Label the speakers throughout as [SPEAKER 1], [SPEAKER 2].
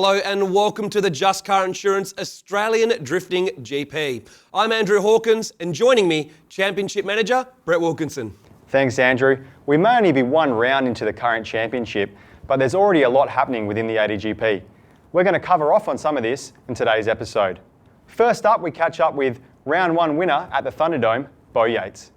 [SPEAKER 1] Hello and welcome to the Just Car Insurance Australian Drifting GP. I'm Andrew Hawkins and joining me, Championship Manager Brett Wilkinson.
[SPEAKER 2] Thanks, Andrew. We may only be one round into the current championship, but there's already a lot happening within the ADGP. We're going to cover off on some of this in today's episode. First up, we catch up with round one winner at the Thunderdome, Bo Yates.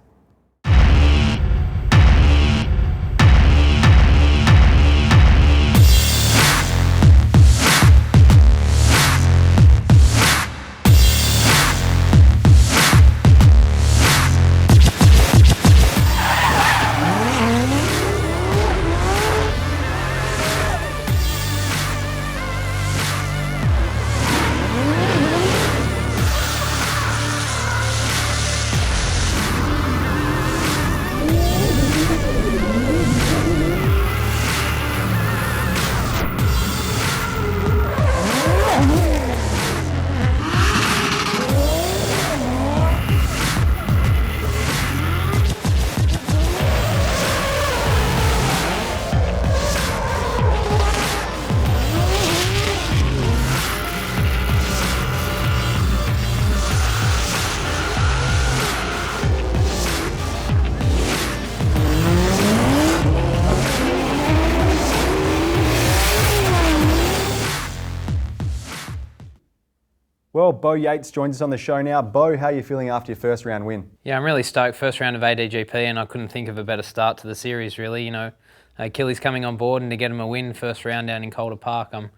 [SPEAKER 2] Well, Bo Yates joins us on the show now. Bo, how are you feeling after your first round win?
[SPEAKER 3] Yeah, I'm really stoked. First round of ADGP, and I couldn't think of a better start to the series, really. You know, Achilles coming on board and to get him a win first round down in Calder Park. I'm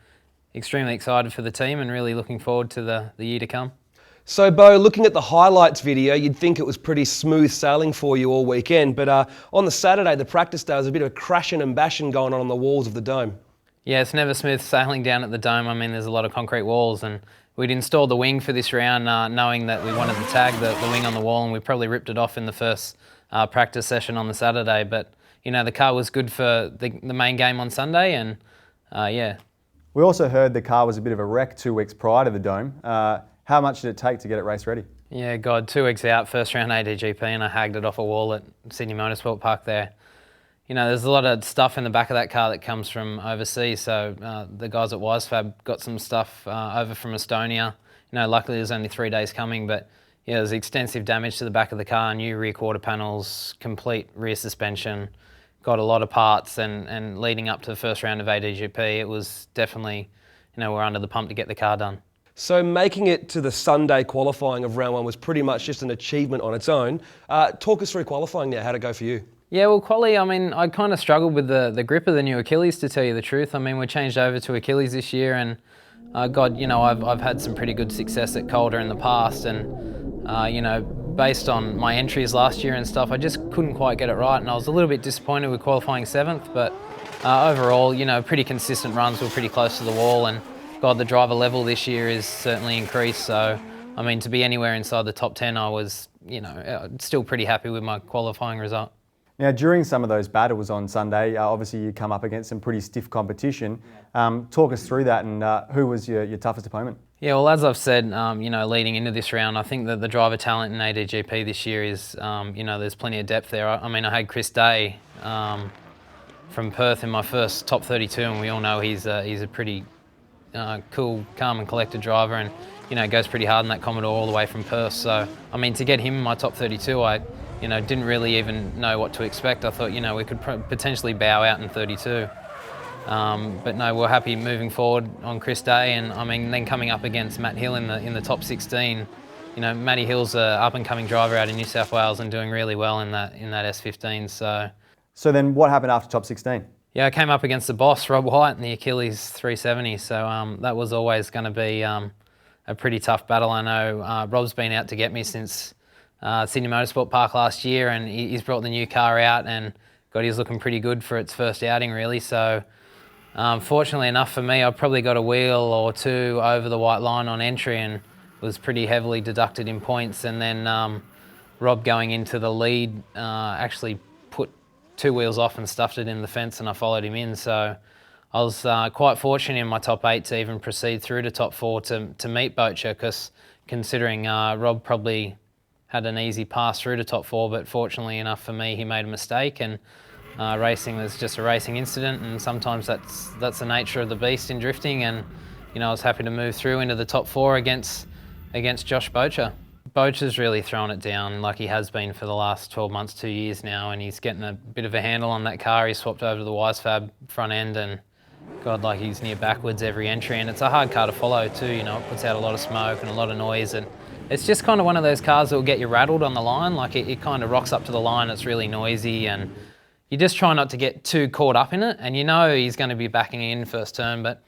[SPEAKER 3] extremely excited for the team and really looking forward to the year to come.
[SPEAKER 1] So Bo, looking at the highlights video, you'd think it was pretty smooth sailing for you all weekend, but on the Saturday, the practice day, was a bit of a crashing and bashing going on the walls of the dome.
[SPEAKER 3] Yeah, it's never smooth sailing down at the dome. I mean, there's a lot of concrete walls, and we'd installed the wing for this round knowing that we wanted to tag the wing on the wall, and we probably ripped it off in the first practice session on the Saturday. But, you know, the car was good for the main game on Sunday, and yeah.
[SPEAKER 2] We also heard the car was a bit of a wreck 2 weeks prior to the dome. How much did it take to get it race ready?
[SPEAKER 3] Yeah, God, 2 weeks out, first round ADGP, and I hagged it off a wall at Sydney Motorsport Park there. You know, there's a lot of stuff in the back of that car that comes from overseas. So the guys at WiseFab got some stuff over from Estonia. You know, luckily there's only 3 days coming, but yeah, there's extensive damage to the back of the car, new rear quarter panels, complete rear suspension, got a lot of parts, and leading up to the first round of ADGP, it was definitely, you know, we're under the pump to get the car done.
[SPEAKER 1] So making it to the Sunday qualifying of round one was pretty much just an achievement on its own. Talk us through qualifying now, how'd it go for you?
[SPEAKER 3] Yeah, well, quali, I mean, I kind of struggled with the grip of the new Achilles, to tell you the truth. I mean, we changed over to Achilles this year, and God, you know, I've had some pretty good success at Calder in the past, and you know, based on my entries last year and stuff, I just couldn't quite get it right, and I was a little bit disappointed with qualifying 7th, but overall, you know, pretty consistent runs. We're pretty close to the wall, and God, the driver level this year is certainly increased. So, I mean, to be anywhere inside the top 10, I was, you know, still pretty happy with my qualifying result.
[SPEAKER 2] Now, during some of those battles on Sunday, obviously you come up against some pretty stiff competition. Talk us through that, and who was your toughest opponent?
[SPEAKER 3] Yeah, well, as I've said, you know, leading into this round, I think that the driver talent in ADGP this year is, you know, there's plenty of depth there. I mean, I had Chris Day from Perth in my first top 32, and we all know he's a pretty cool, calm and collected driver, and, you know, goes pretty hard in that Commodore all the way from Perth. So, I mean, to get him in my top 32, I, you know, didn't really even know what to expect. I thought, you know, we could potentially bow out in 32. But no, we're happy moving forward on Chris Day, and I mean, then coming up against Matt Hill in the top 16. You know, Matty Hill's an up-and-coming driver out in New South Wales and doing really well in that S15.
[SPEAKER 2] So then what happened after top 16?
[SPEAKER 3] Yeah, I came up against the boss, Rob White, in the Achilles 370. So that was always going to be a pretty tough battle. I know Rob's been out to get me since Sydney Motorsport Park last year, and he's brought the new car out, and God, he's looking pretty good for its first outing, really. So fortunately enough for me, I probably got a wheel or two over the white line on entry and was pretty heavily deducted in points. And then Rob, going into the lead, actually put 2 wheels off and stuffed it in the fence, and I followed him in. So I was quite fortunate in my top 8 to even proceed through to top 4 to meet Bocher, because considering Rob probably had an easy pass through to top 4, but fortunately enough for me, he made a mistake, and racing is just a racing incident, and sometimes that's the nature of the beast in drifting, and I was happy to move through into the top 4 against Josh Bocher. Bocher's really thrown it down like he has been for the last 12 months, 2 years now, and he's getting a bit of a handle on that car. He swapped over to the Wisefab front end, and God, like he's near backwards every entry, and it's a hard car to follow too. It puts out a lot of smoke and a lot of noise, and it's just kind of one of those cars that will get you rattled on the line. Like it kind of rocks up to the line, it's really noisy, and you just try not to get too caught up in it, and he's going to be backing in first turn. But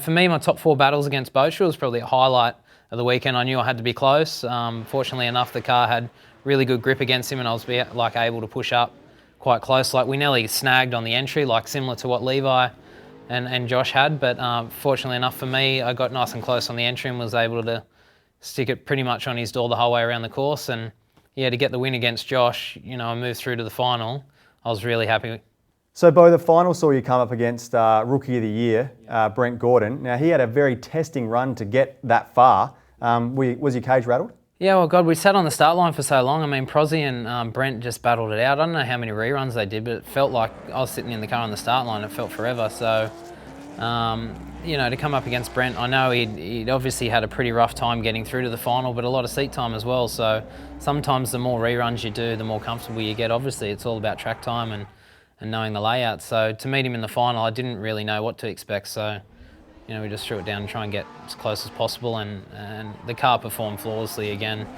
[SPEAKER 3] for me, my top 4 battles against Bocher was probably a highlight of the weekend. I knew I had to be close. Fortunately enough, the car had really good grip against him, and I was able to push up quite close. Like we nearly snagged on the entry, like similar to what Levi and Josh had. But fortunately enough for me, I got nice and close on the entry and was able to stick it pretty much on his door the whole way around the course. And to get the win against Josh, I moved through to the final. I was really happy.
[SPEAKER 2] So, Bo, the final saw you come up against Rookie of the Year, Brent Gordon. Now, he had a very testing run to get that far. Was your cage rattled?
[SPEAKER 3] Yeah, well, God, we sat on the start line for so long. I mean, Prozzy and Brent just battled it out. I don't know how many reruns they did, but it felt like I was sitting in the car on the start line. It felt forever. So, to come up against Brent, I know he'd obviously had a pretty rough time getting through to the final, but a lot of seat time as well. So sometimes the more reruns you do, the more comfortable you get. Obviously, it's all about track time and knowing the layout. So to meet him in the final, I didn't really know what to expect. So, we just threw it down and try and get as close as possible. And the car performed flawlessly again.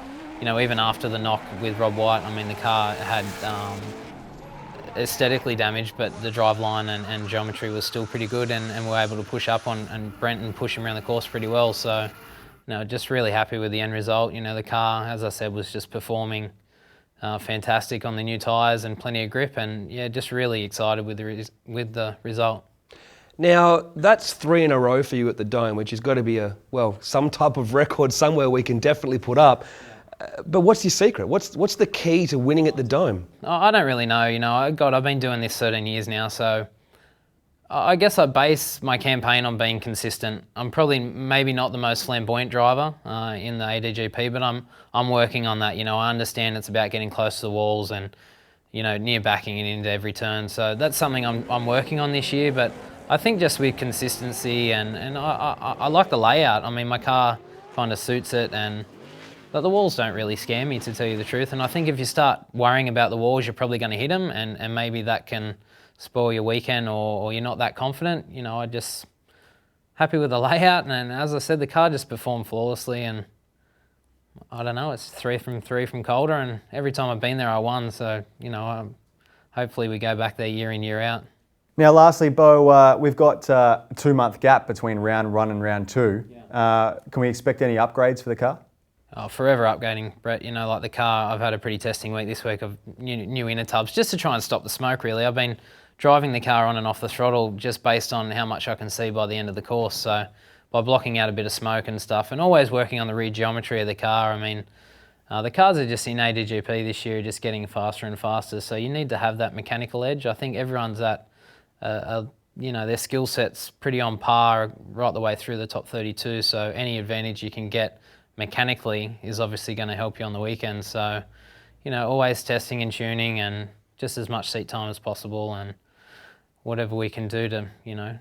[SPEAKER 3] Even after the knock with Rob White, I mean, the car had aesthetically damaged, but the driveline and geometry was still pretty good, and we were able to push up on Brent and push him around the course pretty well. So, just really happy with the end result. The car, as I said, was just performing fantastic on the new tyres and plenty of grip, and just really excited with the result.
[SPEAKER 1] Now, that's 3 in a row for you at the Dome, which has got to be some type of record somewhere we can definitely put up. But what's your secret? What's the key to winning at the Dome?
[SPEAKER 3] I don't really know. God, I've been doing this 13 years now, so I guess I base my campaign on being consistent. I'm probably maybe not the most flamboyant driver in the ADGP, but I'm working on that. I understand it's about getting close to the walls and near backing it into every turn. So that's something I'm working on this year. But I think just with consistency and I like the layout. I mean, my car kind of suits it, but the walls don't really scare me, to tell you the truth. And I think if you start worrying about the walls, you're probably going to hit them, and maybe that can spoil your weekend, or you're not that confident. I just happy with the layout, and as I said, the car just performed flawlessly, and I don't know, it's 3 from Calder, and every time I've been there I won, so hopefully we go back there year in, year out.
[SPEAKER 2] Now, lastly, Bo, we've got a 2-month gap between round 1 and round 2. Yeah. Can we expect any upgrades for the car?
[SPEAKER 3] Oh, forever upgrading, Brett. Like the car, I've had a pretty testing week this week of new inner tubs, just to try and stop the smoke, really. I've been driving the car on and off the throttle just based on how much I can see by the end of the course. So by blocking out a bit of smoke and stuff, and always working on the rear geometry of the car. I mean, the cars are just in ADGP this year, just getting faster and faster. So you need to have that mechanical edge. I think everyone's at, their skill set's pretty on par right the way through the top 32. So any advantage you can get mechanically is obviously going to help you on the weekend. So, always testing and tuning, and just as much seat time as possible, and whatever we can do to,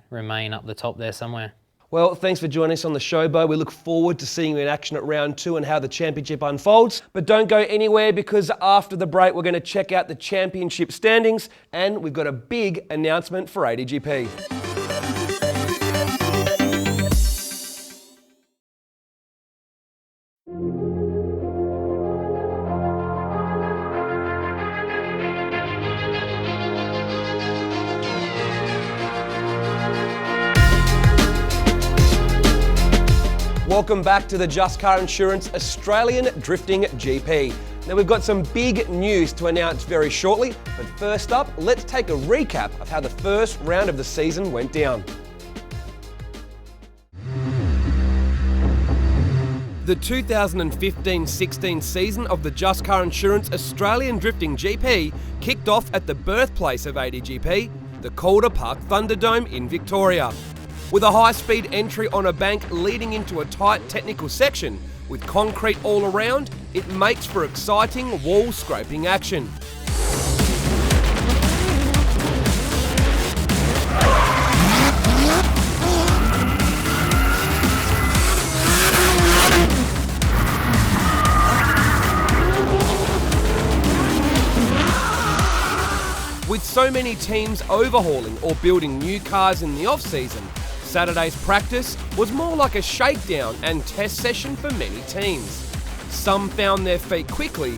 [SPEAKER 3] remain up the top there somewhere.
[SPEAKER 1] Well, thanks for joining us on the show, Bo. We look forward to seeing you in action at round 2 and how the championship unfolds. But don't go anywhere, because after the break, we're going to check out the championship standings, and we've got a big announcement for ADGP. Welcome back to the Just Car Insurance Australian Drifting GP. Now, we've got some big news to announce very shortly, but first up, let's take a recap of how the first round of the season went down. The 2015-16 season of the Just Car Insurance Australian Drifting GP kicked off at the birthplace of ADGP, the Calder Park Thunderdome in Victoria. With a high-speed entry on a bank leading into a tight technical section with concrete all around, it makes for exciting wall-scraping action. so many teams overhauling or building new cars in the off-season, Saturday's practice was more like a shakedown and test session for many teams. Some found their feet quickly,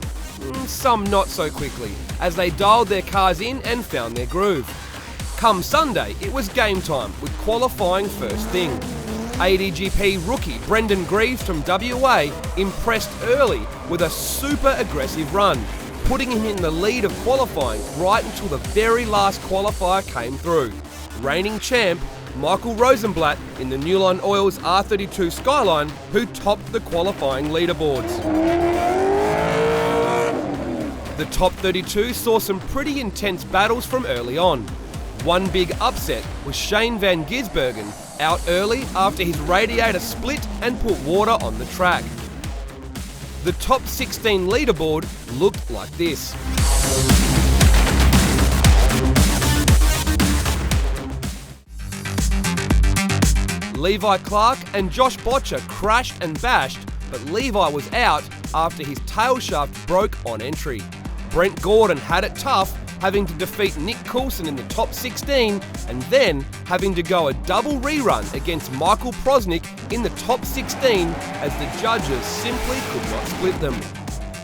[SPEAKER 1] some not so quickly, as they dialed their cars in and found their groove. Come Sunday, it was game time with qualifying first thing. ADGP rookie Brendan Greaves from WA impressed early with a super aggressive run, putting him in the lead of qualifying right until the very last qualifier came through. Reigning champ Michael Rosenblatt in the Newline Oils R32 Skyline, who topped the qualifying leaderboards. The top 32 saw some pretty intense battles from early on. One big upset was Shane van Gisbergen out early after his radiator split and put water on the track. The top 16 leaderboard looked like this. Levi Clark and Josh Botcher crashed and bashed, but Levi was out after his tail shaft broke on entry. Brent Gordon had it tough, having to defeat Nick Coulson in the top 16 and then having to go a double rerun against Michael Prosnick in the top 16 as the judges simply could not split them.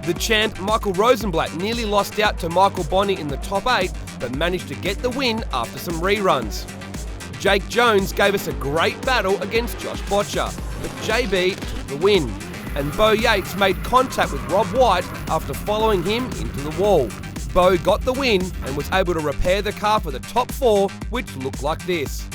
[SPEAKER 1] The champ Michael Rosenblatt nearly lost out to Michael Bonney in the top 8 but managed to get the win after some reruns. Jake Jones gave us a great battle against Josh Botcher, but JB took the win. And Bo Yates made contact with Rob White after following him into the wall. Bo got the win and was able to repair the car for the top 4, which looked like this.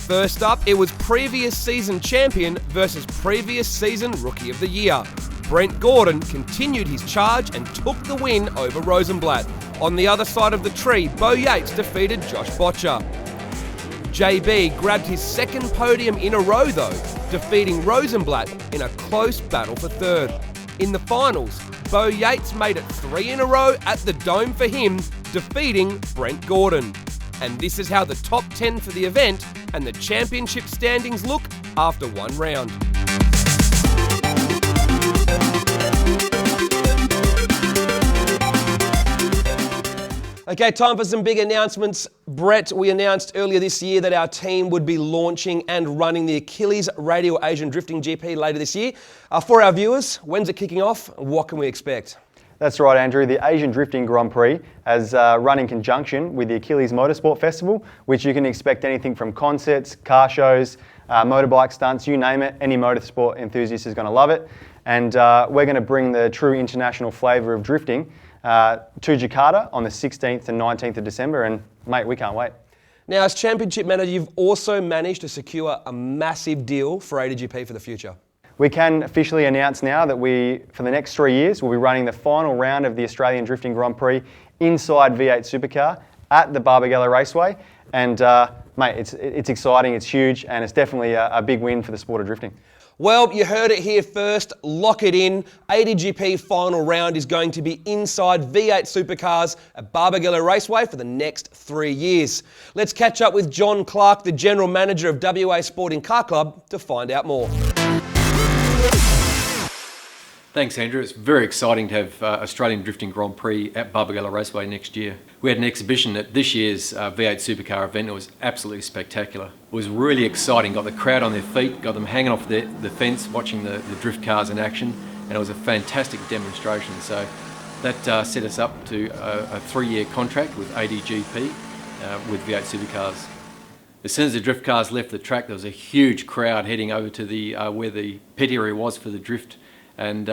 [SPEAKER 1] First up, it was previous season champion versus previous season Rookie of the Year. Brent Gordon continued his charge and took the win over Rosenblatt. On the other side of the tree, Bo Yates defeated Josh Botcher. JB grabbed his second podium in a row though, defeating Rosenblatt in a close battle for third. In the finals, Bo Yates made it 3 in a row at the Dome for him, defeating Brent Gordon. And this is how the top 10 for the event and the championship standings look after one round. Okay, time for some big announcements. Brett, we announced earlier this year that our team would be launching and running the Achilles Radial Asian Drifting GP later this year. For our viewers, when's it kicking off? What can we expect?
[SPEAKER 2] That's right, Andrew. The Asian Drifting Grand Prix has run in conjunction with the Achilles Motorsport Festival, which you can expect anything from concerts, car shows, motorbike stunts, you name it. Any motorsport enthusiast is going to love it. And we're going to bring the true international flavour of drifting to Jakarta on the 16th and 19th of December, and mate, we can't wait.
[SPEAKER 1] Now, as Championship Manager, you've also managed to secure a massive deal for ADGP for the future.
[SPEAKER 2] We can officially announce now that for the next 3 years, we'll be running the final round of the Australian Drifting Grand Prix inside V8 Supercar at the Barbagallo Raceway, and mate, it's exciting, it's huge, and it's definitely a big win for the sport of drifting.
[SPEAKER 1] Well, you heard it here first. Lock it in. ADGP final round is going to be inside V8 Supercars at Barbagallo Raceway for the next 3 years. Let's catch up with John Clark, the General Manager of WA Sporting Car Club, to find out more.
[SPEAKER 4] Thanks, Andrew. It's very exciting to have Australian Drifting Grand Prix at Barbagallo Raceway next year. We had an exhibition at this year's V8 Supercar event. It was absolutely spectacular. It was really exciting. Got the crowd on their feet, got them hanging off the fence, watching the drift cars in action, and it was a fantastic demonstration. So that set us up to a 3-year contract with ADGP with V8 Supercars. As soon as the drift cars left the track, there was a huge crowd heading over to the where the pit area was for the drift. And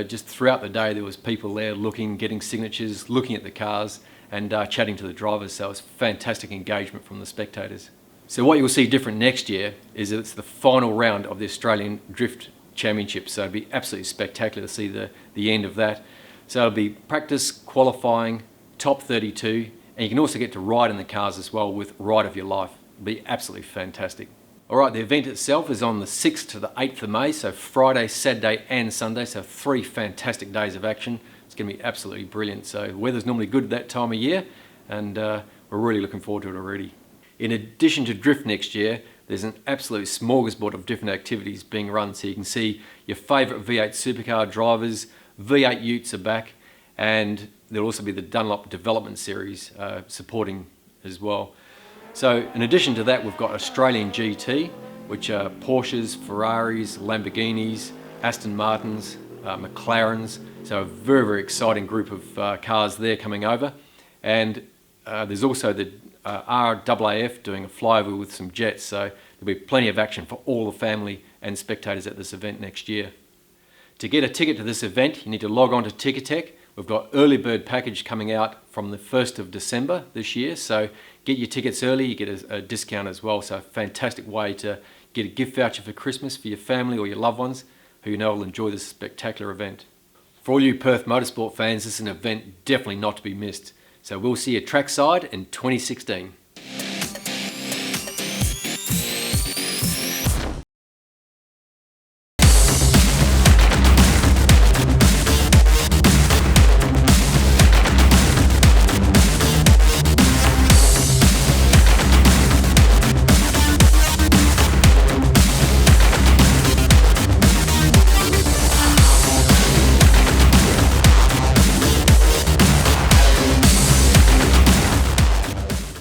[SPEAKER 4] just throughout the day, there was people there looking, getting signatures, looking at the cars and chatting to the drivers. So it was fantastic engagement from the spectators. So what you'll see different next year is that it's the final round of the Australian Drift Championship. So it'll be absolutely spectacular to see the end of that. So it'll be practice, qualifying, top 32, and you can also get to ride in the cars as well with Ride of Your Life. It'll be absolutely fantastic. All right, the event itself is on the 6th to the 8th of May, so Friday, Saturday and Sunday, so 3 fantastic days of action. It's going to be absolutely brilliant. So the weather's normally good that time of year, and we're really looking forward to it already. In addition to drift next year, there's an absolute smorgasbord of different activities being run, so you can see your favourite V8 supercar drivers, V8 utes are back, and there'll also be the Dunlop Development Series supporting as well. So in addition to that, we've got Australian GT, which are Porsches, Ferraris, Lamborghinis, Aston Martins, McLarens. So a very, very exciting group of cars there coming over. And there's also the RAAF doing a flyover with some jets. So there'll be plenty of action for all the family and spectators at this event next year. To get a ticket to this event, you need to log on to Ticketek. We've got early bird package coming out from the 1st of December this year. So get your tickets early, you get a discount as well. So a fantastic way to get a gift voucher for Christmas for your family or your loved ones who you know will enjoy this spectacular event. For all you Perth motorsport fans, this is an event definitely not to be missed. So we'll see you trackside in 2016.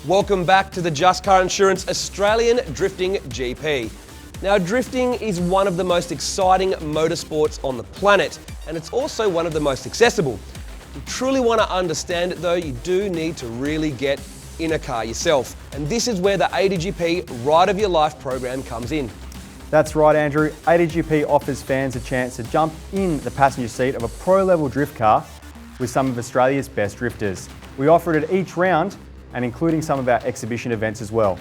[SPEAKER 1] Welcome back to the Just Car Insurance Australian Drifting GP. Now, drifting is one of the most exciting motorsports on the planet, and it's also one of the most accessible. If you truly want to understand it though, you do need to really get in a car yourself. And this is where the ADGP Ride of Your Life program comes in.
[SPEAKER 2] That's right, Andrew. ADGP offers fans a chance to jump in the passenger seat of a pro-level drift car with some of Australia's best drifters. We offer it at each round, and including some of our exhibition events as well.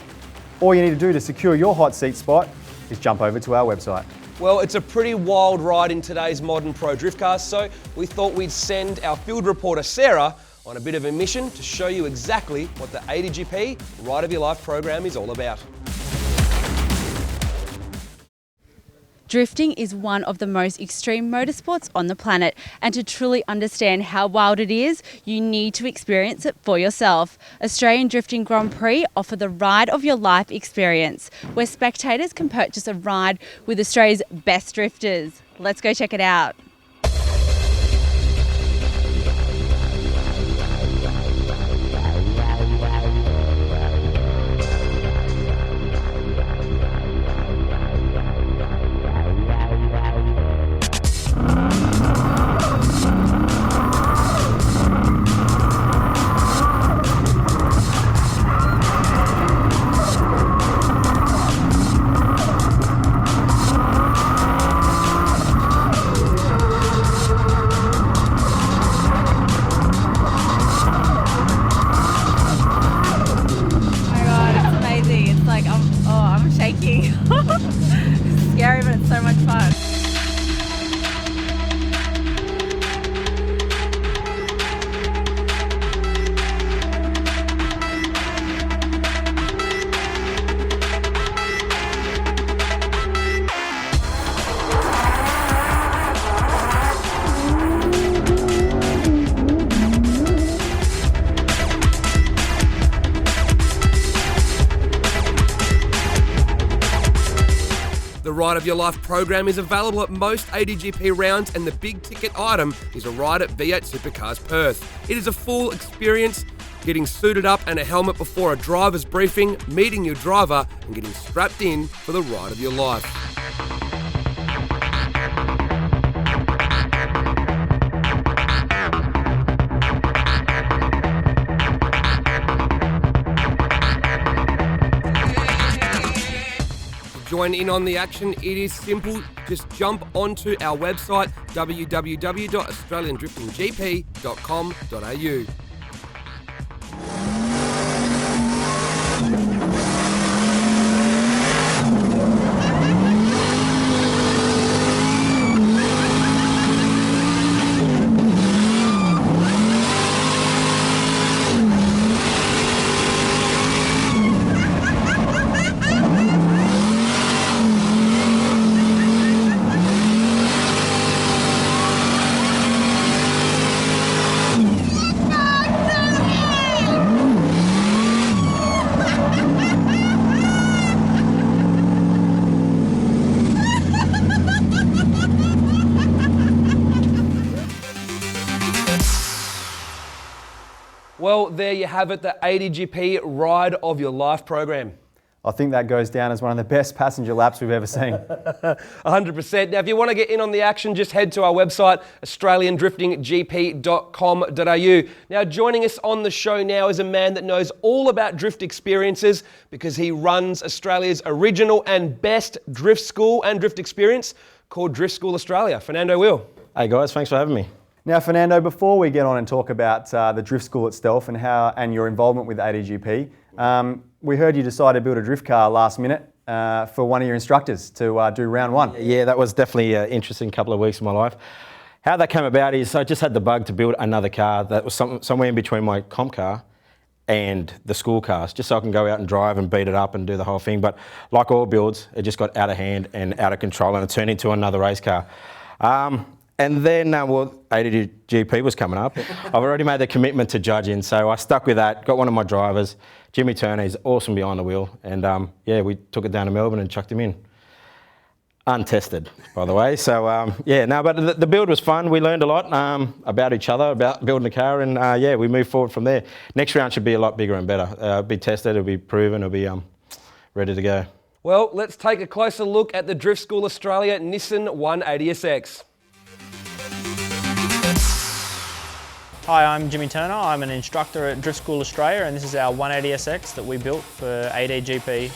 [SPEAKER 2] All you need to do to secure your hot seat spot is jump over to our website.
[SPEAKER 1] Well, it's a pretty wild ride in today's modern pro drift cars, so we thought we'd send our field reporter Sarah on a bit of a mission to show you exactly what the ADGP Ride of Your Life program is all about.
[SPEAKER 5] Drifting is one of the most extreme motorsports on the planet, and to truly understand how wild it is, you need to experience it for yourself. Australian Drifting Grand Prix offer the Ride of Your Life experience, where spectators can purchase a ride with Australia's best drifters. Let's go check it out. I'm shaking. It's scary, but it's so much fun.
[SPEAKER 1] The Ride of Your Life program is available at most ADGP rounds, and the big ticket item is a ride at V8 Supercars Perth. It is a full experience, getting suited up and a helmet before a driver's briefing, meeting your driver and getting strapped in for the ride of your life. Join in on the action. It is simple. Just jump onto our website www.australiandriftinggp.com.au. Well, there you have it, the ADGP Ride of Your Life program.
[SPEAKER 2] I think that goes down as one of the best passenger laps we've ever seen.
[SPEAKER 1] 100%. Now, if you want to get in on the action, just head to our website, australiandriftinggp.com.au. Now, joining us on the show now is a man that knows all about drift experiences because he runs Australia's original and best drift school and drift experience called Drift School Australia. Fernando Will.
[SPEAKER 6] Hey guys, thanks for having me.
[SPEAKER 2] Now, Fernando, before we get on and talk about the drift school itself and your involvement with ADGP, we heard you decided to build a drift car last minute for one of your instructors to do round one.
[SPEAKER 6] Yeah, that was definitely an interesting couple of weeks of my life. How that came about is I just had the bug to build another car that was somewhere in between my comp car and the school cars, just so I can go out and drive and beat it up and do the whole thing. But like all builds, it just got out of hand and out of control, and it turned into another race car. And then, ADGP was coming up. I've already made the commitment to judging, so I stuck with that, got one of my drivers, Jimmy Turner, he's awesome behind the wheel, and we took it down to Melbourne and chucked him in. Untested, by the way, so but the build was fun. We learned a lot about each other, about building a car, and we moved forward from there. Next round should be a lot bigger and better. It'll be tested, it'll be proven, it'll be ready to go.
[SPEAKER 1] Well, let's take a closer look at the Drift School Australia Nissan 180SX.
[SPEAKER 7] Hi, I'm Jimmy Turner. I'm an instructor at Drift School Australia, and this is our 180SX that we built for ADGP.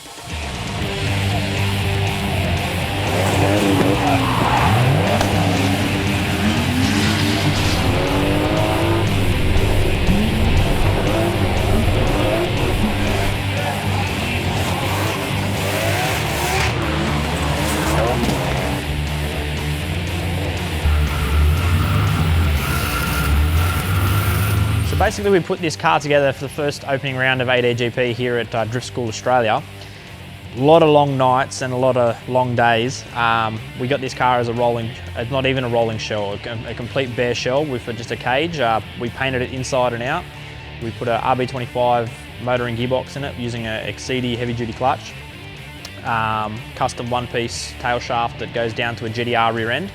[SPEAKER 7] Basically, we put this car together for the first opening round of ADGP here at Drift School Australia. A lot of long nights and a lot of long days. We got this car as not even a rolling shell, a complete bare shell with just a cage. We painted it inside and out. We put a RB25 motor and gearbox in it using a Exceedi heavy-duty clutch. Custom one-piece tail shaft that goes down to a GTR rear end.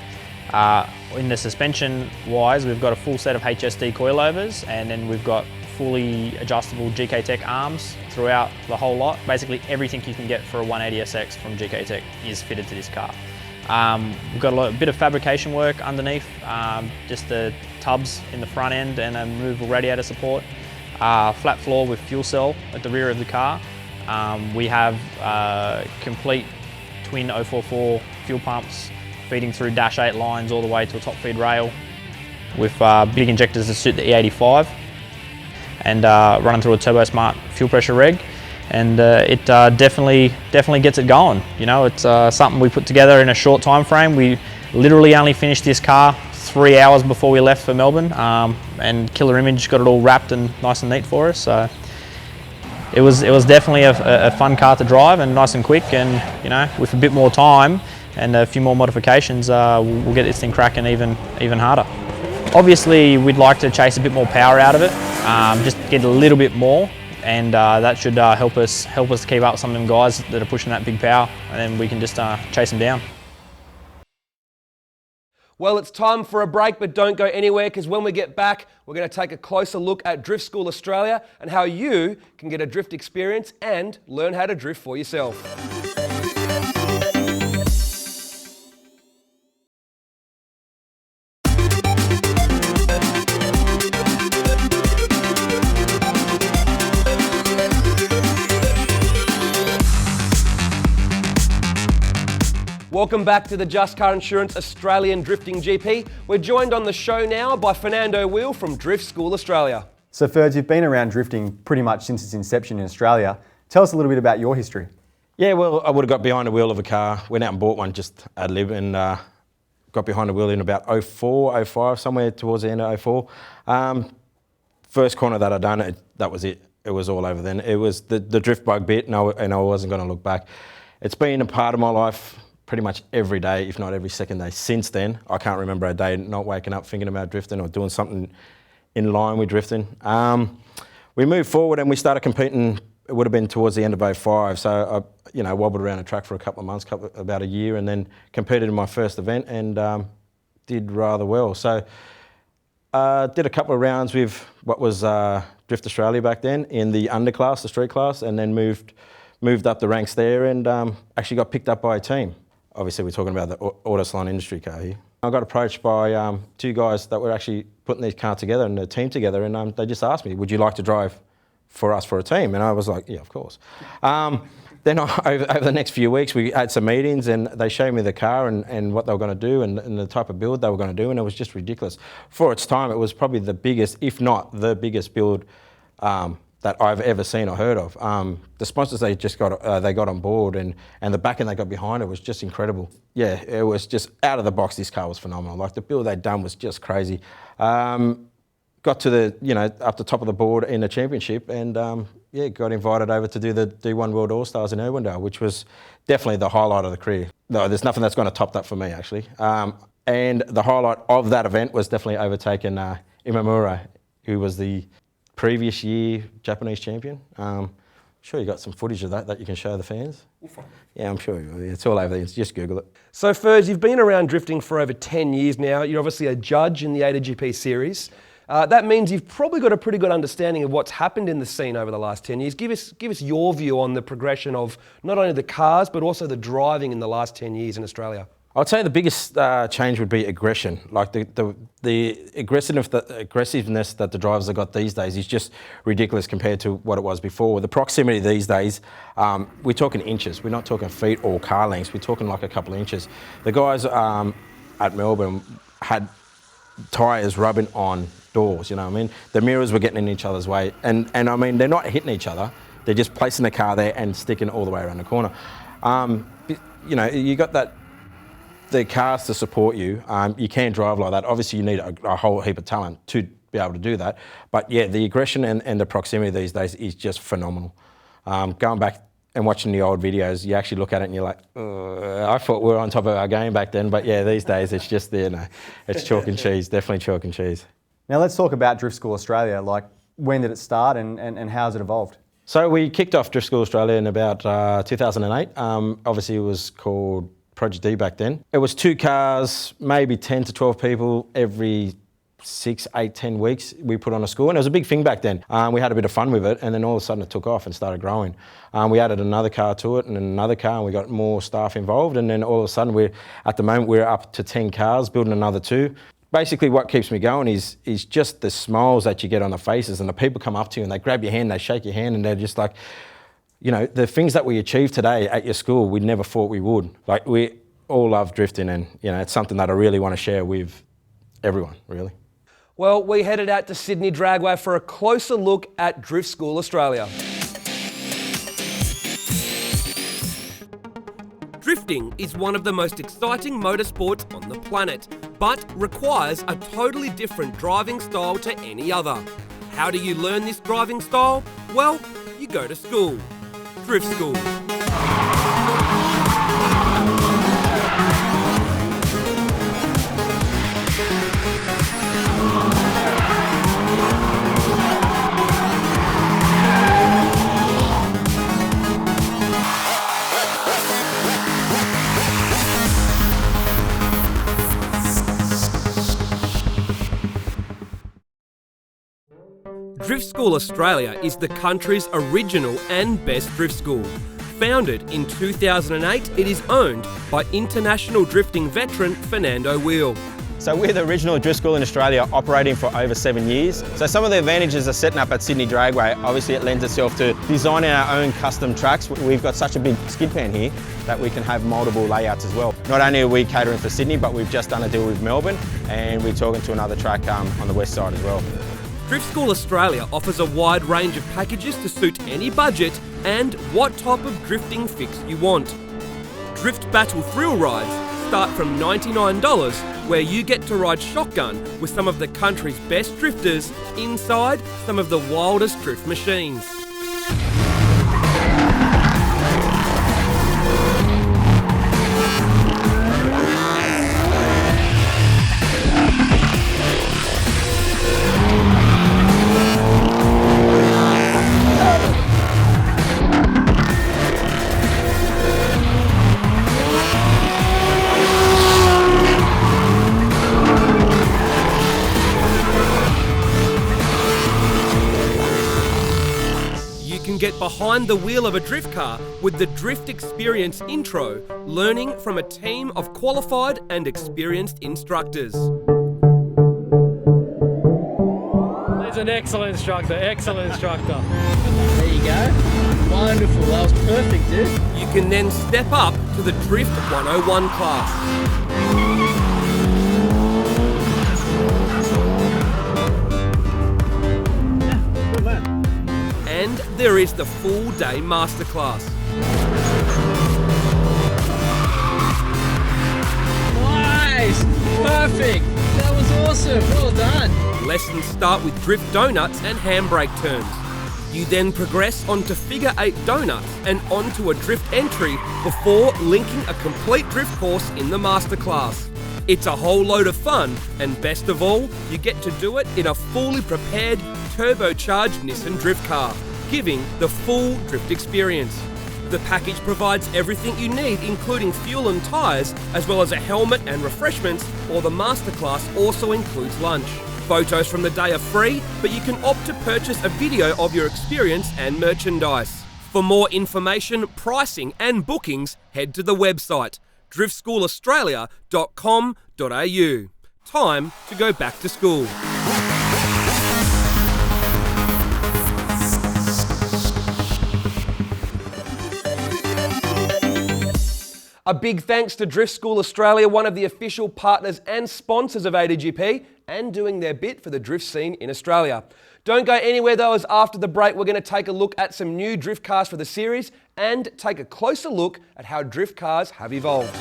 [SPEAKER 7] In the suspension wise, we've got a full set of HSD coilovers, and then we've got fully adjustable GK Tech arms throughout the whole lot. Basically everything you can get for a 180SX from GK Tech is fitted to this car. We've got a bit of fabrication work underneath, just the tubs in the front end and a removable radiator support. Flat floor with fuel cell at the rear of the car. We have complete twin 044 fuel pumps feeding through dash 8 lines all the way to a top feed rail with big injectors that suit the E85 and running through a Turbo Smart fuel pressure reg, and it definitely gets it going. You know, it's something we put together in a short time frame. We literally only finished this car 3 hours before we left for Melbourne, and Killer Image got it all wrapped and nice and neat for us. So it was definitely a fun car to drive and nice and quick, and you know, with a bit more time and a few more modifications, we'll get this thing cracking even harder. Obviously, we'd like to chase a bit more power out of it, just get a little bit more, and that should help us keep up some of them guys that are pushing that big power, and then we can just chase them down.
[SPEAKER 1] Well, it's time for a break, but don't go anywhere, because when we get back, we're going to take a closer look at Drift School Australia and how you can get a drift experience and learn how to drift for yourself. Welcome back to the Just Car Insurance Australian Drifting GP. We're joined on the show now by Fernando Will from Drift School Australia.
[SPEAKER 2] So Ferds, you've been around drifting pretty much since its inception in Australia. Tell us a little bit about your history.
[SPEAKER 6] Yeah, well, I would have got behind the wheel of a car, went out and bought one just ad lib, and got behind the wheel in about 04, 05, somewhere towards the end of 04. First corner that I done, that was it. It was all over then. It was the drift bug bit, and I wasn't going to look back. It's been a part of my life pretty much every day, if not every second day since then. I can't remember a day not waking up thinking about drifting or doing something in line with drifting. We moved forward and we started competing. It would have been towards the end of 05. So I wobbled around the track for a couple of months, about a year, and then competed in my first event and did rather well. So Did a couple of rounds with what was Drift Australia back then in the underclass, the street class, and then moved up the ranks there and actually got picked up by a team. Obviously, we're talking about the auto salon industry car here. I got approached by two guys that were actually putting this car together and the team together, and they just asked me, would you like to drive for us for a team? And I was like, yeah, of course. Then over the next few weeks, we had some meetings and they showed me the car and what they were going to do and the type of build they were going to do, and it was just ridiculous. For its time, it was probably the biggest, if not the biggest build that I've ever seen or heard of. The sponsors they got on board and the backing they got behind it was just incredible. Yeah, it was just out of the box. This car was phenomenal. Like the build they'd done was just crazy. Got to up the top of the board in the championship and got invited over to do the D1 World All-Stars in Irwindale, which was definitely the highlight of the career. No, there's nothing that's going to top that for me actually. And the highlight of that event was definitely overtaking Imamura, who was the previous year Japanese champion. I'm sure you got some footage of that you can show the fans. Yeah, I'm sure it's all over there. Just Google it.
[SPEAKER 1] So Ferds, you've been around drifting for over 10 years now. You're obviously a judge in the ADGP series. That means you've probably got a pretty good understanding of what's happened in the scene over the last 10 years. Give us your view on the progression of not only the cars, but also the driving in the last 10 years in Australia.
[SPEAKER 6] I'd say the biggest change would be aggression. Like the aggressiveness that the drivers have got these days is just ridiculous compared to what it was before. The proximity these days, we're talking inches. We're not talking feet or car lengths. We're talking like a couple of inches. The guys at Melbourne had tyres rubbing on doors, you know what I mean? The mirrors were getting in each other's way. And I mean, they're not hitting each other. They're just placing the car there and sticking all the way around the corner. You got the cars to support you. You can drive like that. Obviously, you need a whole heap of talent to be able to do that. But yeah, the aggression and the proximity these days is just phenomenal. Going back and watching the old videos, you actually look at it and you're like, I thought we were on top of our game back then. But yeah, these days it's just it's chalk and cheese, definitely chalk and cheese.
[SPEAKER 2] Now let's talk about Drift School Australia. Like, when did it start and how has it evolved?
[SPEAKER 6] So we kicked off Drift School Australia in about 2008. Obviously it was called Project D back then. It was 2 cars, maybe 10 to 12 people every 6, 8, 10 weeks we put on a school, and it was a big thing back then. We had a bit of fun with it, and then all of a sudden it took off and started growing. We added another car to it and another car, and we got more staff involved, and then all of a sudden at the moment we're up to 10 cars, building another 2. Basically what keeps me going is just the smiles that you get on the faces, and the people come up to you and they grab your hand, they shake your hand, and they're just like, the things that we achieved today at your school, we never thought we would. Like, we all love drifting, and it's something that I really want to share with everyone, really.
[SPEAKER 1] Well, we headed out to Sydney Dragway for a closer look at Drift School Australia. Drifting is one of the most exciting motorsports on the planet, but requires a totally different driving style to any other. How do you learn this driving style? Well, you go to school. Drift School. Drift School Australia is the country's original and best drift school. Founded in 2008, it is owned by international drifting veteran Fernando Wheel.
[SPEAKER 8] So we're the original drift school in Australia, operating for over 7 years. So some of the advantages of setting up at Sydney Dragway, obviously it lends itself to designing our own custom tracks. We've got such a big skid pan here that we can have multiple layouts as well. Not only are we catering for Sydney, but we've just done a deal with Melbourne, and we're talking to another track on the west side as well.
[SPEAKER 1] Drift School Australia offers a wide range of packages to suit any budget and what type of drifting fix you want. Drift Battle Thrill Rides start from $99, where you get to ride shotgun with some of the country's best drifters inside some of the wildest drift machines. behind the wheel of a drift car with the Drift Experience Intro, learning from a team of qualified and experienced instructors.
[SPEAKER 9] He's an excellent instructor, excellent instructor. There you go. Wonderful, that was perfect, dude.
[SPEAKER 1] You can then step up to the Drift 101 class. And there is the full day masterclass.
[SPEAKER 9] Nice! Perfect! That was awesome, well done.
[SPEAKER 1] Lessons start with drift donuts and handbrake turns. You then progress onto figure 8 donuts and onto a drift entry before linking a complete drift course in the masterclass. It's a whole load of fun, and best of all, you get to do it in a fully prepared, turbocharged Nissan drift car, giving the full drift experience. The package provides everything you need, including fuel and tyres, as well as a helmet and refreshments, or the masterclass also includes lunch. Photos from the day are free, but you can opt to purchase a video of your experience and merchandise. For more information, pricing and bookings, head to the website driftschoolaustralia.com.au. Time to go back to school. A big thanks to Drift School Australia, one of the official partners and sponsors of ADGP, and doing their bit for the drift scene in Australia. Don't go anywhere though, as after the break we're going to take a look at some new drift cars for the series and take a closer look at how drift cars have evolved.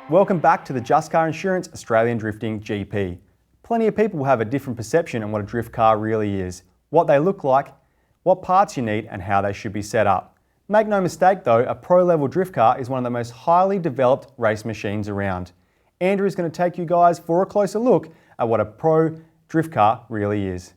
[SPEAKER 2] Welcome back to the Just Car Insurance Australian Drifting GP. Plenty of people have a different perception on what a drift car really is, what they look like, what parts you need and how they should be set up. Make no mistake though, a pro-level drift car is one of the most highly developed race machines around. Andrew is going to take you guys for a closer look at what a pro drift car really is.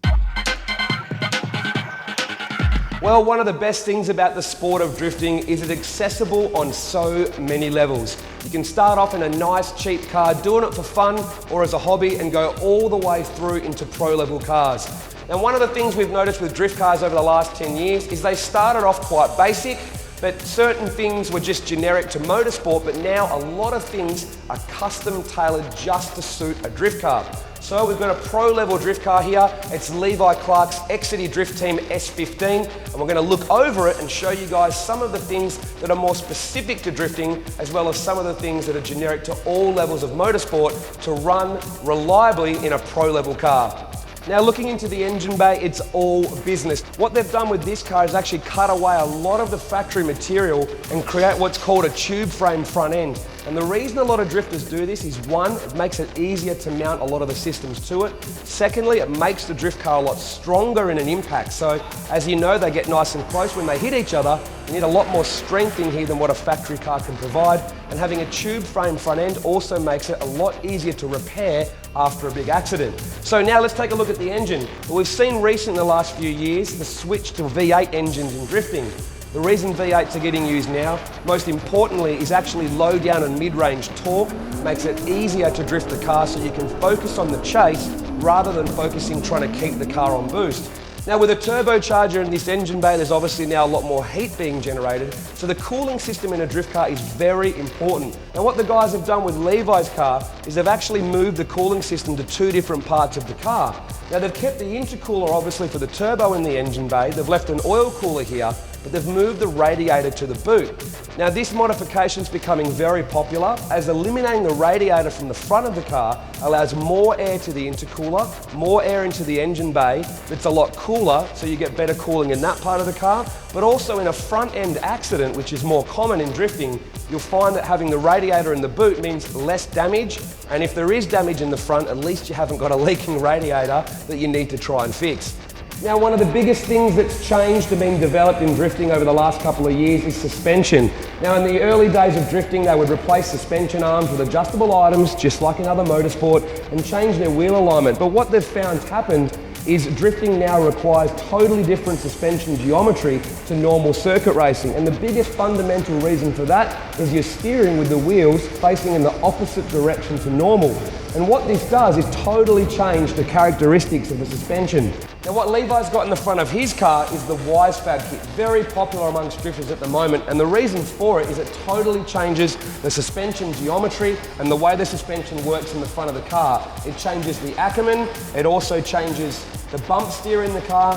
[SPEAKER 1] Well, one of the best things about the sport of drifting is it's accessible on so many levels. You can start off in a nice cheap car, doing it for fun or as a hobby, and go all the way through into pro level cars. Now, one of the things we've noticed with drift cars over the last 10 years is they started off quite basic, but certain things were just generic to motorsport, but now a lot of things are custom tailored just to suit a drift car. So we've got a pro level drift car here. It's Levi Clark's Exity Drift Team S15, and we're going to look over it and show you guys some of the things that are more specific to drifting, as well as some of the things that are generic to all levels of motorsport to run reliably in a pro level car. Now, looking into the engine bay, it's all business. What they've done with this car is actually cut away a lot of the factory material and create what's called a tube frame front end. And the reason a lot of drifters do this is, one, it makes it easier to mount a lot of the systems to it. Secondly, it makes the drift car a lot stronger in an impact. So, as you know, they get nice and close when they hit each other. You need a lot more strength in here than what a factory car can provide. And having a tube frame front end also makes it a lot easier to repair after a big accident. So now let's take a look at the engine. Well, we've seen recently in the last few years the switch to V8 engines in drifting. The reason V8s are getting used now, most importantly, is actually low down and mid-range torque. Makes it easier to drift the car so you can focus on the chase rather than focusing trying to keep the car on boost. Now, with a turbocharger in this engine bay, there's obviously now a lot more heat being generated, so the cooling system in a drift car is very important. Now, what the guys have done with Levi's car is they've actually moved the cooling system to two different parts of the car. Now, they've kept the intercooler obviously for the turbo in the engine bay, they've left an oil cooler here, but they've moved the radiator to the boot. Now, this modification is becoming very popular, as eliminating the radiator from the front of the car allows more air to the intercooler, more air into the engine bay. It's a lot cooler, so you get better cooling in that part of the car, but also in a front end accident, which is more common in drifting, you'll find that having the radiator in the boot means less damage, and if there is damage in the front, at least you haven't got a leaking radiator that you need to try and fix. Now, one of the biggest things that's changed and been developed in drifting over the last couple of years is suspension. Now, in the early days of drifting, they would replace suspension arms with adjustable items, just like in other motorsport, and change their wheel alignment. But what they've found happened is drifting now requires totally different suspension geometry to normal circuit racing. And the biggest fundamental reason for that is you're steering with the wheels facing in the opposite direction to normal. And what this does is totally change the characteristics of the suspension. Now what Levi's got in the front of his car is the Wisefab kit, very popular amongst drifters at the moment, and the reason for it is it totally changes the suspension geometry and the way the suspension works in the front of the car. It changes the Ackerman, it also changes the bump steer in the car,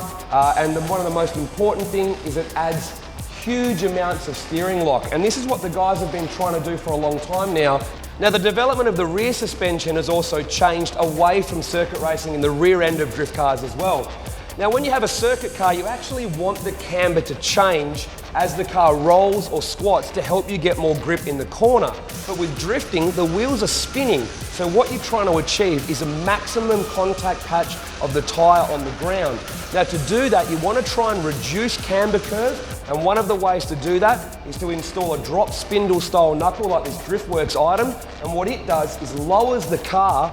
[SPEAKER 1] and one of the most important things is it adds huge amounts of steering lock, and this is what the guys have been trying to do for a long time now. Now the development of the rear suspension has also changed away from circuit racing in the rear end of drift cars as well. Now when you have a circuit car, you actually want the camber to change as the car rolls or squats to help you get more grip in the corner. But with drifting, the wheels are spinning, so what you're trying to achieve is a maximum contact patch of the tyre on the ground. Now to do that, you want to try and reduce camber curve, and one of the ways to do that is to install a drop spindle style knuckle like this DriftWorks item, and what it does is lowers the car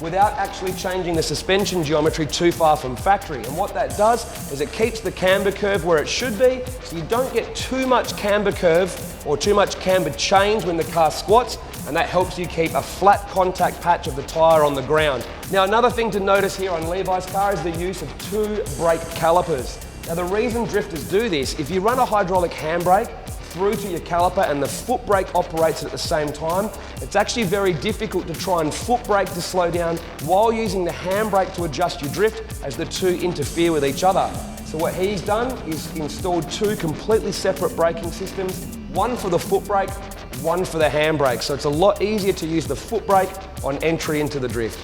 [SPEAKER 1] without actually changing the suspension geometry too far from factory. And what that does is it keeps the camber curve where it should be, so you don't get too much camber curve or too much camber change when the car squats, and that helps you keep a flat contact patch of the tyre on the ground. Now another thing to notice here on Levi's car is the use of 2 brake calipers. Now the reason drifters do this, if you run a hydraulic handbrake through to your caliper and the foot brake operates at the same time, it's actually very difficult to try and foot brake to slow down while using the handbrake to adjust your drift, as the two interfere with each other. So what he's done is installed 2 completely separate braking systems, one for the foot brake, one for the handbrake. So it's a lot easier to use the foot brake on entry into the drift.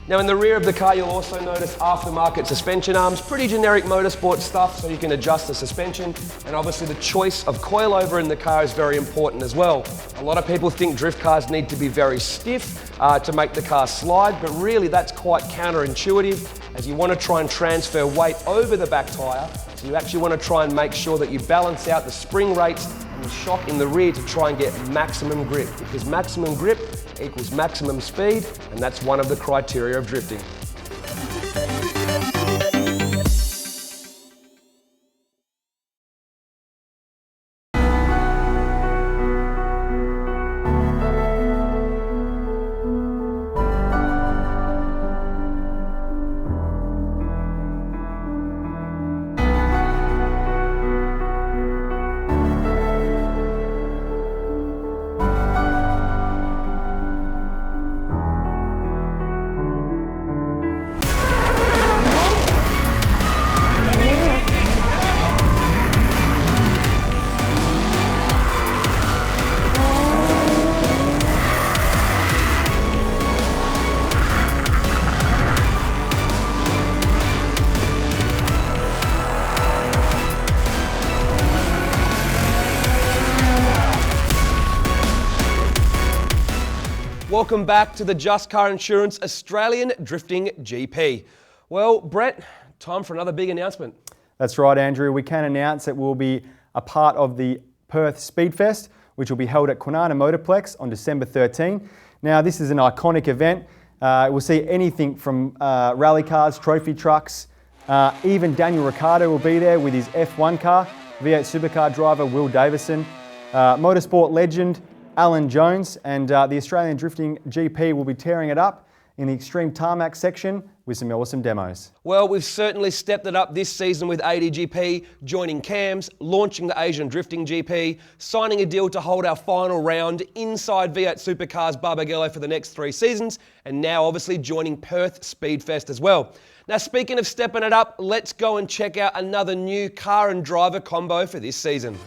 [SPEAKER 1] Now in the rear of the car, you'll also notice aftermarket suspension arms, pretty generic motorsport stuff, so you can adjust the suspension. And obviously the choice of coilover in the car is very important as well. A lot of people think drift cars need to be very stiff to make the car slide, but really that's quite counterintuitive, as you want to try and transfer weight over the back tyre. So you actually want to try and make sure that you balance out the spring rates and the shock in the rear to try and get maximum grip, because maximum grip equals maximum speed, and that's one of the criteria of drifting. Welcome back to the Just Car Insurance Australian Drifting GP. Well, Brett, time for another big announcement.
[SPEAKER 2] That's right, Andrew. We can announce that we'll be a part of the Perth Speedfest, which will be held at Kwinana Motorplex on December 13. Now, this is an iconic event. We'll see anything from rally cars, trophy trucks, even Daniel Ricciardo will be there with his F1 car, V8 supercar driver Will Davison, motorsport legend Alan Jones, and the Australian Drifting GP will be tearing it up in the extreme tarmac section with some awesome demos.
[SPEAKER 1] Well, we've certainly stepped it up this season with ADGP, joining CAMS, launching the Asian Drifting GP, signing a deal to hold our final round inside V8 Supercars Barbagallo for the next 3 seasons, and now obviously joining Perth Speedfest as well. Now, speaking of stepping it up, let's go and check out another new car and driver combo for this season.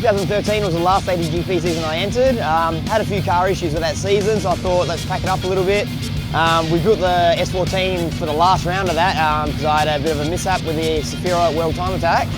[SPEAKER 10] 2013 was the last ADGP season I entered. Had a few car issues with that season, so I thought let's pack it up a little bit. We built the S14 for the last round of that because I had a bit of a mishap with the Safira World Time Attack.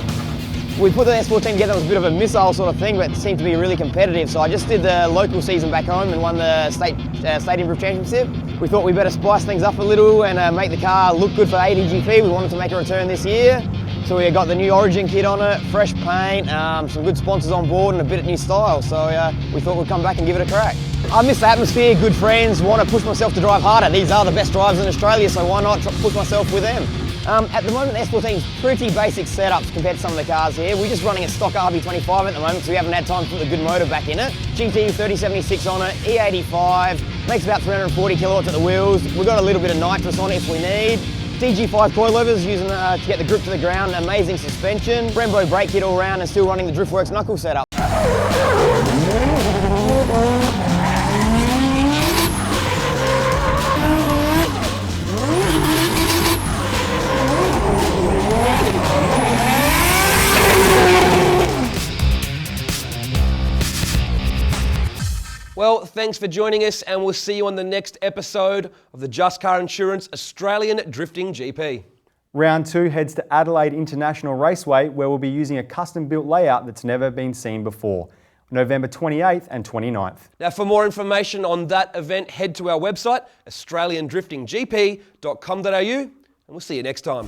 [SPEAKER 10] We put the S14 together, it was a bit of a missile sort of thing, but it seemed to be really competitive. So I just did the local season back home and won the Stadium Drift Championship. We thought we better spice things up a little and make the car look good for ADGP. We wanted to make a return this year. So we got the new Origin kit on it, fresh paint, some good sponsors on board and a bit of new style. So we thought we'd come back and give it a crack. I miss the atmosphere, good friends, want to push myself to drive harder. These are the best drivers in Australia, so why not push myself with them? At the moment, the S14 is pretty basic setups compared to some of the cars here. We're just running a stock RB25 at the moment, so we haven't had time to put the good motor back in it. GT 3076 on it, E85, makes about 340 kilowatts at the wheels. We've got a little bit of nitrous on it if we need. DG5 coilovers using to get the grip to the ground, amazing suspension. Brembo brake kit all around and still running the Driftworks knuckle setup.
[SPEAKER 1] Well, thanks for joining us, and we'll see you on the next episode of the Just Car Insurance Australian Drifting GP.
[SPEAKER 2] Round 2 heads to Adelaide International Raceway, where we'll be using a custom-built layout that's never been seen before, November 28th and 29th.
[SPEAKER 1] Now, for more information on that event, head to our website, australiandriftinggp.com.au, and we'll see you next time.